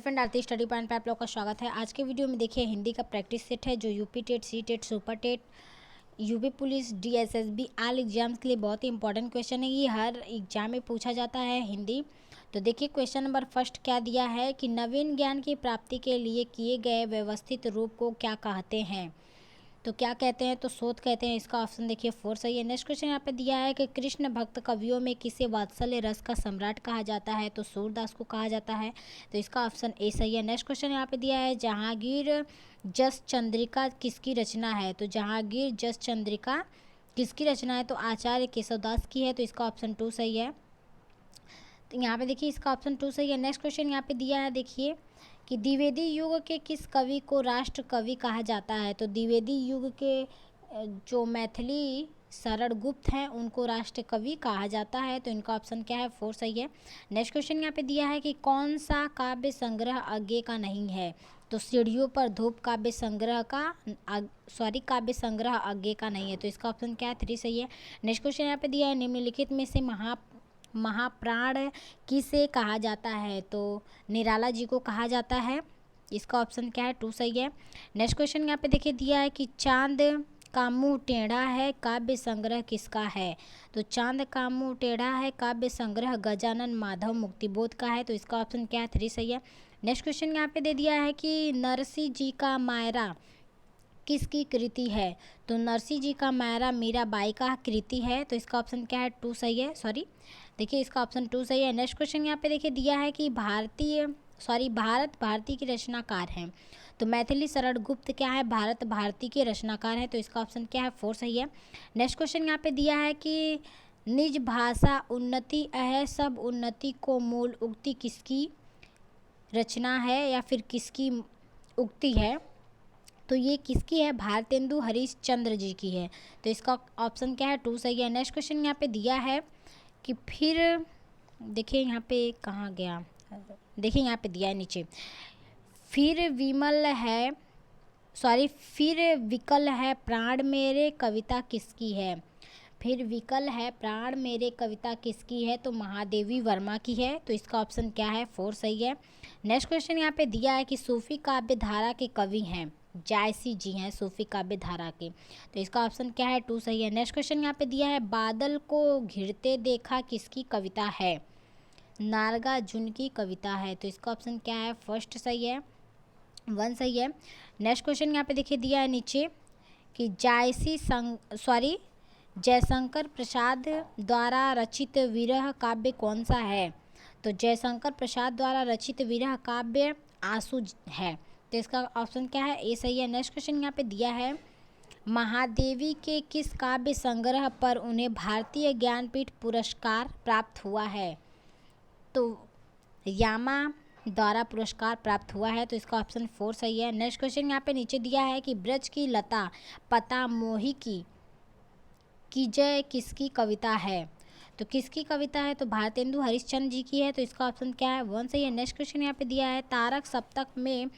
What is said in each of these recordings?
Friend आरती study point पे आप लोग का स्वागत है। आज के वीडियो में देखिए हिंदी का प्रैक्टिस सेट है जो UP TET, CTET, super TET, UP police, DSSB all exams के लिए बहुत ही इंपॉर्टेंट क्वेश्चन है। ये हर एग्जाम में पूछा जाता है हिंदी। तो देखिए क्वेश्चन नंबर फर्स्ट क्या दिया है कि नवीन ज्ञान की प्राप्ति के लिए किए गए व्यवस्थित रूप को क्या कहते हैं। तो क्या कहते हैं, तो शोध कहते हैं। इसका ऑप्शन देखिए 4 सही है। नेक्स्ट क्वेश्चन यहाँ पे दिया है कि कृष्ण भक्त कवियों में किसे वात्सल्य रस का सम्राट कहा जाता है, तो सूरदास को कहा जाता है। तो इसका ऑप्शन ए सही है। नेक्स्ट क्वेश्चन यहाँ पे दिया है जहांगीर जस चंद्रिका किसकी रचना है, तो जहांगीर जस चंद्रिका किसकी रचना है, तो आचार्य केशवदास की है। तो इसका ऑप्शन 2 सही है। तो यहाँ पे देखिए इसका ऑप्शन 2 सही है। नेक्स्ट क्वेश्चन यहाँ पे दिया है देखिए कि द्विवेदी युग के किस कवि को राष्ट्र कवि कहा जाता है, तो द्विवेदी युग के जो मैथिली शरण गुप्त हैं उनको राष्ट्र कवि कहा जाता है। तो इनका ऑप्शन क्या है, 4 सही है। नेक्स्ट क्वेश्चन यहाँ पे दिया है कि कौन सा काव्य संग्रह आगे का नहीं है, तो सीढ़ियों पर धूप काव्य संग्रह काव्य संग्रह आगे का नहीं है। तो इसका ऑप्शन क्या है, 3 सही है। नेक्स्ट क्वेश्चन यहाँ पे दिया है निम्नलिखित में से महाप्राण किसे कहा जाता है, तो निराला जी को कहा जाता है। इसका ऑप्शन क्या है, 2 सही है। नेक्स्ट क्वेश्चन यहाँ पे देखिए दिया है कि चांद का मुंह टेढ़ा है काव्य संग्रह किसका है, तो चांद का मुंह टेढ़ा है काव्य संग्रह गजानन माधव मुक्तिबोध का है। तो इसका ऑप्शन क्या है, 3 सही है। नेक्स्ट क्वेश्चन यहाँ पे दे दिया है कि नरसिंह जी का मायरा किसकी कृति है, तो नरसिंह जी का मायरा मीराबाई का कृति है। तो इसका ऑप्शन क्या है, 2 सही है। देखिए इसका ऑप्शन 2 सही है। नेक्स्ट क्वेश्चन यहाँ पे देखिए दिया है कि भारत भारती के रचनाकार हैं, तो मैथिली शरण गुप्त क्या है, भारत भारती के रचनाकार हैं। तो इसका ऑप्शन क्या है, 4 सही है। नेक्स्ट क्वेश्चन यहाँ पे दिया है कि निज भाषा उन्नति है सब उन्नति को मूल उक्ति किसकी रचना है या फिर किसकी उक्ति है, तो ये किसकी है, भारतेंदु हरिश्चंद्र जी की है। तो इसका ऑप्शन क्या है, 2 सही है। नेक्स्ट क्वेश्चन यहाँ पे दिया है कि फिर देखिए यहाँ पे कहाँ गया, देखिए यहाँ पे दिया है नीचे, फिर विकल है प्राण मेरे कविता किसकी है, फिर विकल है प्राण मेरे कविता किसकी है, तो महादेवी वर्मा की है। तो इसका ऑप्शन क्या है, 4 सही है। नेक्स्ट क्वेश्चन यहाँ पे दिया है कि सूफी काव्य धारा के कवि हैं, जायसी जी हैं सूफी काव्य धारा के। तो इसका ऑप्शन क्या है, 2 सही है। नेक्स्ट क्वेश्चन यहाँ पे दिया है बादल को घिरते देखा किसकी कविता है, नागार्जुन की कविता है। तो इसका ऑप्शन क्या है, फर्स्ट सही है, 1 सही है। नेक्स्ट क्वेश्चन यहाँ पे देखिए दिया है नीचे कि जयशंकर प्रसाद द्वारा रचित विरह काव्य कौन सा है, तो जयशंकर प्रसाद द्वारा रचित विरह काव्य आंसू है। तो इसका ऑप्शन क्या है, ए सही है। नेक्स्ट क्वेश्चन यहाँ पे दिया है महादेवी के किस काव्य संग्रह पर उन्हें भारतीय ज्ञानपीठ पुरस्कार प्राप्त हुआ है, तो यामा द्वारा पुरस्कार प्राप्त हुआ है। तो इसका ऑप्शन 4 सही है। नेक्स्ट क्वेश्चन यहाँ पे नीचे दिया है कि ब्रज की लता पता मोही की जय किसकी कविता है, तो किसकी कविता है, तो भारतेंदु हरिश्चंद्र जी की है। तो इसका ऑप्शन क्या है, 1 सही है। नेक्स्ट क्वेश्चन यहाँ पे दिया है तारक सप्तक में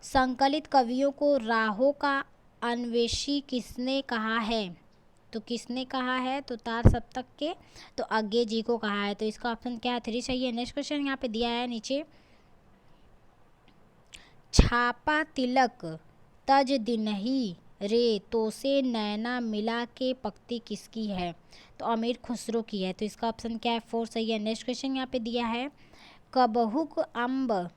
संकलित कवियों को राहों का अन्वेषी किसने कहा है, तो किसने कहा है, तो तार सप्तक के तो अज्ञे जी को कहा है। तो इसका ऑप्शन क्या है, 3 सही है। नेक्स्ट क्वेश्चन यहाँ पे दिया है नीचे छापा तिलक तज दिनही रे तो से नैना मिला के पक्ति किसकी है, तो अमीर खुसरो की है। तो इसका ऑप्शन क्या है, 4 सही है। नेक्स्ट क्वेश्चन यहाँ पे दिया है कबहुक अम्ब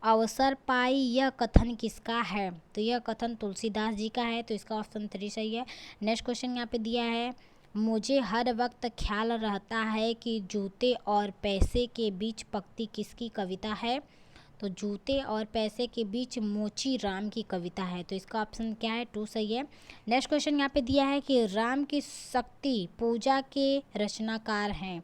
अवसर पाई यह कथन किसका है, तो यह कथन तुलसीदास जी का है। तो इसका ऑप्शन 3 सही है। नेक्स्ट क्वेश्चन यहाँ पे दिया है मुझे हर वक्त ख्याल रहता है कि जूते और पैसे के बीच पक्ति किसकी कविता है, तो जूते और पैसे के बीच मोची राम की कविता है। तो इसका ऑप्शन क्या है, 2 सही है। नेक्स्ट क्वेश्चन यहाँ पे दिया है कि राम की शक्ति पूजा के रचनाकार हैं,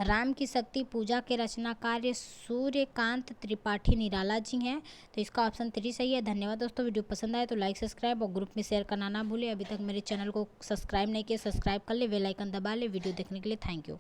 राम की शक्ति पूजा के रचनाकार सूर्यकांत त्रिपाठी निराला जी हैं। तो इसका ऑप्शन 3 सही है। धन्यवाद दोस्तों, वीडियो पसंद आए तो लाइक सब्सक्राइब और ग्रुप में शेयर करना ना भूलें। अभी तक मेरे चैनल को सब्सक्राइब नहीं किया, सब्सक्राइब कर ले, बेल आइकन दबा ले। वीडियो देखने के लिए थैंक यू।